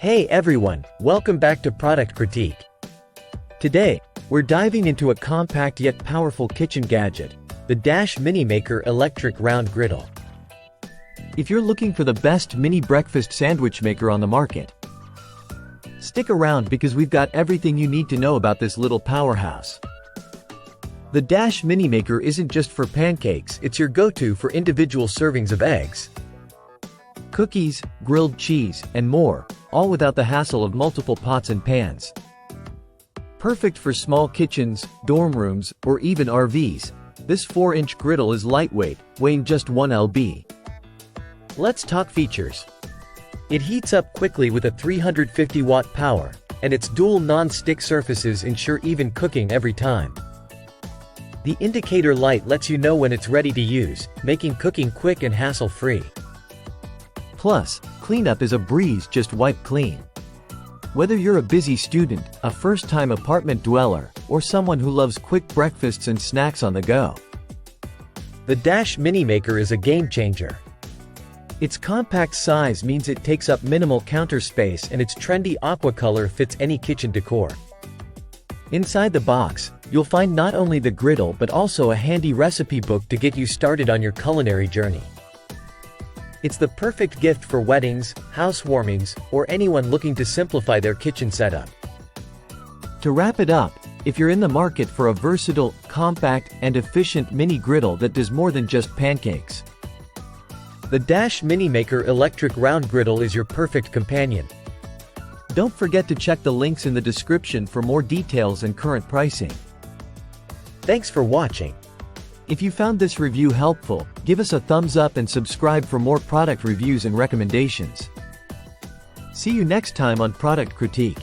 Hey everyone, welcome back to Product Critique. Today, we're diving into a compact yet powerful kitchen gadget, the Dash Mini Maker Electric Round Griddle. If you're looking for the best mini breakfast sandwich maker on the market, stick around because we've got everything you need to know about this little powerhouse. The Dash Mini Maker isn't just for pancakes, it's your go-to for individual servings of eggs, cookies, grilled cheese, and more, all without the hassle of multiple pots and pans. Perfect for small kitchens, dorm rooms, or even RVs, this 4-inch griddle is lightweight, weighing just 1 lb. Let's talk features. It heats up quickly with a 350-watt power, and its dual non-stick surfaces ensure even cooking every time. The indicator light lets you know when it's ready to use, making cooking quick and hassle-free. Plus, cleanup is a breeze, just wipe clean. Whether you're a busy student, a first-time apartment dweller, or someone who loves quick breakfasts and snacks on the go, the Dash Mini Maker is a game-changer. Its compact size means it takes up minimal counter space, and its trendy aqua color fits any kitchen decor. Inside the box, you'll find not only the griddle but also a handy recipe book to get you started on your culinary journey. It's the perfect gift for weddings, housewarmings, or anyone looking to simplify their kitchen setup. To wrap it up, if you're in the market for a versatile, compact, and efficient mini griddle that does more than just pancakes, the Dash Mini Maker Electric Round Griddle is your perfect companion. Don't forget to check the links in the description for more details and current pricing. Thanks for watching. If you found this review helpful, give us a thumbs up and subscribe for more product reviews and recommendations. See you next time on Product Critique.